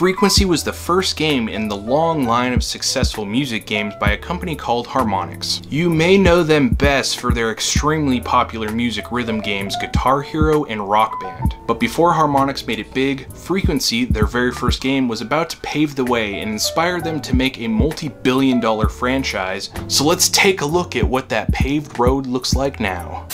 Frequency was the first game in the long line of successful music games by a company called Harmonix. You may know them best for their extremely popular music rhythm games Guitar Hero and Rock Band. But before Harmonix made it big, Frequency, their very first game, was about to pave the way and inspire them to make a multi-billion-dollar franchise. So let's take a look at what that paved road looks like now.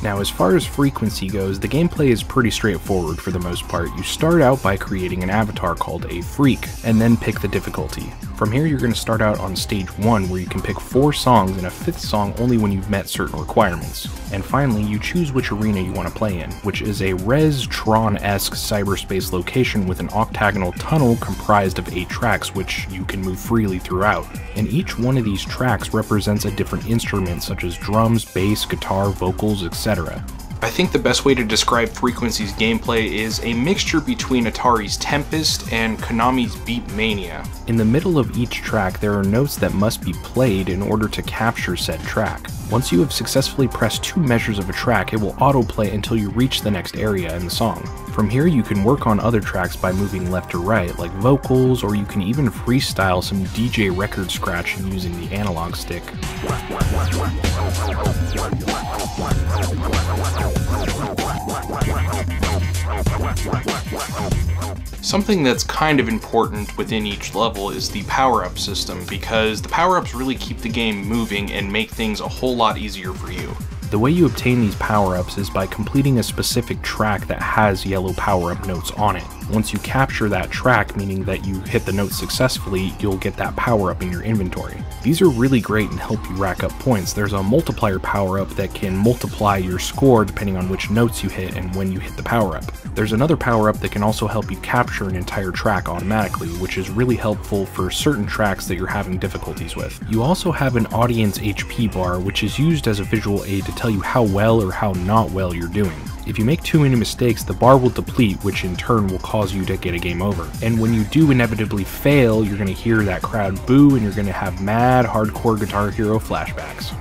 Now, as far as Frequency goes, the gameplay is pretty straightforward for the most part. You start out by creating an avatar called a Freak, and then pick the difficulty. From here, you're going to start out on stage 1, where you can pick 4 songs and a 5th song only when you've met certain requirements. And finally, you choose which arena you want to play in, which is a Res-Tron-esque cyberspace location with an octagonal tunnel comprised of 8 tracks, which you can move freely throughout. And each one of these tracks represents a different instrument, such as drums, bass, guitar, vocals, etc. I think the best way to describe Frequency's gameplay is a mixture between Atari's Tempest and Konami's Beat Mania. In the middle of each track, there are notes that must be played in order to capture said track. Once you have successfully pressed 2 measures of a track, it will autoplay until you reach the next area in the song. From here, you can work on other tracks by moving left or right, like vocals, or you can even freestyle some DJ record scratching using the analog stick. Something that's kind of important within each level is the power-up system, because the power-ups really keep the game moving and make things a whole lot easier for you. The way you obtain these power-ups is by completing a specific track that has yellow power-up notes on it. Once you capture that track, meaning that you hit the note successfully, you'll get that power-up in your inventory. These are really great and help you rack up points. There's a multiplier power-up that can multiply your score depending on which notes you hit and when you hit the power-up. There's another power-up that can also help you capture an entire track automatically, which is really helpful for certain tracks that you're having difficulties with. You also have an audience HP bar, which is used as a visual aid to tell you how well or how not well you're doing. If you make too many mistakes, the bar will deplete, which in turn will cause you to get a game over. And when you do inevitably fail, you're going to hear that crowd boo and you're going to have mad hardcore Guitar Hero flashbacks.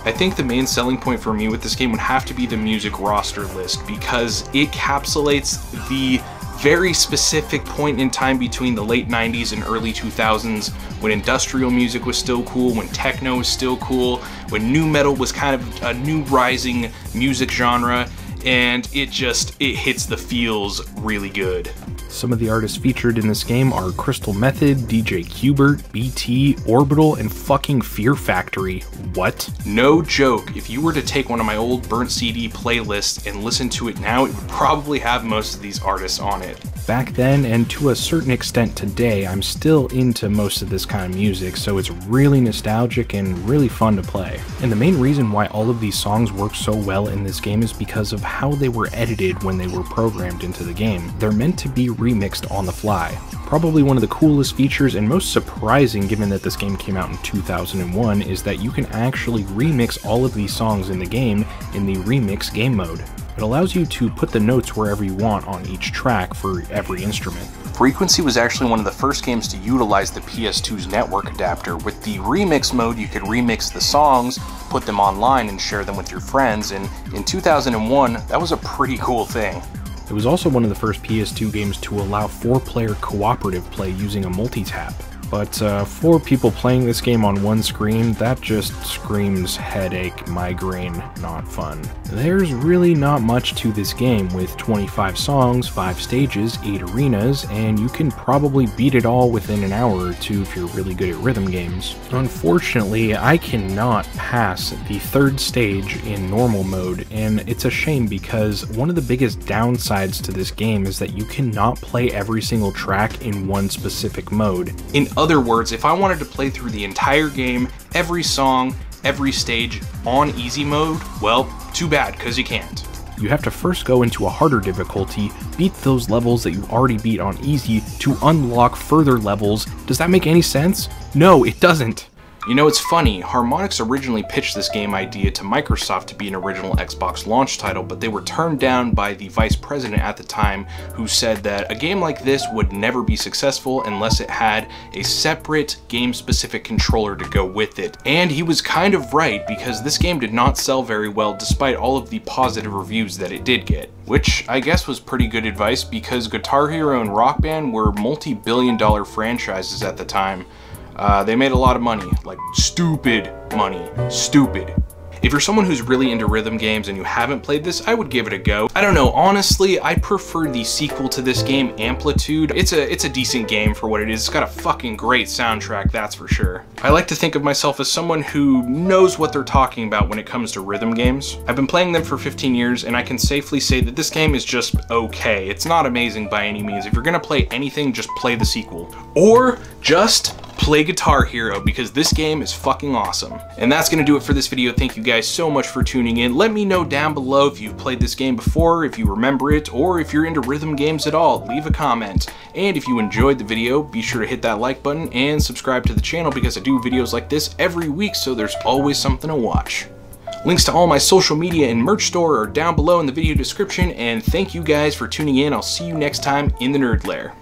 I think the main selling point for me with this game would have to be the music roster list, because it encapsulates the very specific point in time between the late 90s and early 2000s when industrial music was still cool, when techno was still cool, when nu metal was kind of a new rising music genre, and it hits the feels really good. Some of the artists featured in this game are Crystal Method, DJ Qbert, BT, Orbital, and fucking Fear Factory. What? No joke, if you were to take one of my old burnt CD playlists and listen to it now, it would probably have most of these artists on it. Back then, and to a certain extent today, I'm still into most of this kind of music, so it's really nostalgic and really fun to play. And the main reason why all of these songs work so well in this game is because of how they were edited when they were programmed into the game. They're meant to be remixed on the fly. Probably one of the coolest features and most surprising, given that this game came out in 2001, is that you can actually remix all of these songs in the game in the remix game mode. It allows you to put the notes wherever you want on each track for every instrument. Frequency was actually one of the first games to utilize the PS2's network adapter. With the remix mode, you could remix the songs, put them online, and share them with your friends, and in 2001, that was a pretty cool thing. It was also one of the first PS2 games to allow 4-player cooperative play using a multi-tap. But 4 people playing this game on one screen, that just screams headache, migraine, not fun. There's really not much to this game, with 25 songs, 5 stages, 8 arenas, and you can probably beat it all within an hour or 2 if you're really good at rhythm games. Unfortunately, I cannot pass the 3rd stage in normal mode, and it's a shame because one of the biggest downsides to this game is that you cannot play every single track in one specific mode. In other words, if I wanted to play through the entire game, every song, every stage on easy mode, well, too bad, because you can't. You have to first go into a harder difficulty, beat those levels that you already beat on easy to unlock further levels. Does that make any sense? No, it doesn't. You know, it's funny, Harmonix originally pitched this game idea to Microsoft to be an original Xbox launch title, but they were turned down by the vice president at the time, who said that a game like this would never be successful unless it had a separate game-specific controller to go with it. And he was kind of right, because this game did not sell very well despite all of the positive reviews that it did get. Which I guess was pretty good advice, because Guitar Hero and Rock Band were multi-billion-dollar franchises at the time. They made a lot of money, like stupid money, stupid. If you're someone who's really into rhythm games and you haven't played this, I would give it a go. I don't know, honestly, I prefer the sequel to this game, Amplitude. It's a decent game for what it is. It's got a fucking great soundtrack, that's for sure. I like to think of myself as someone who knows what they're talking about when it comes to rhythm games. I've been playing them for 15 years, and I can safely say that this game is just okay. It's not amazing by any means. If you're gonna play anything, just play the sequel. Or just play Guitar Hero, because this game is fucking awesome. And that's gonna do it for this video. Thank you guys so much for tuning in. Let me know down below if you've played this game before, if you remember it, or if you're into rhythm games at all. Leave a comment. And if you enjoyed the video, be sure to hit that like button and subscribe to the channel, because I do videos like this every week, so there's always something to watch. Links to all my social media and merch store are down below in the video description, and thank you guys for tuning in. I'll see you next time in the Nerd Lair.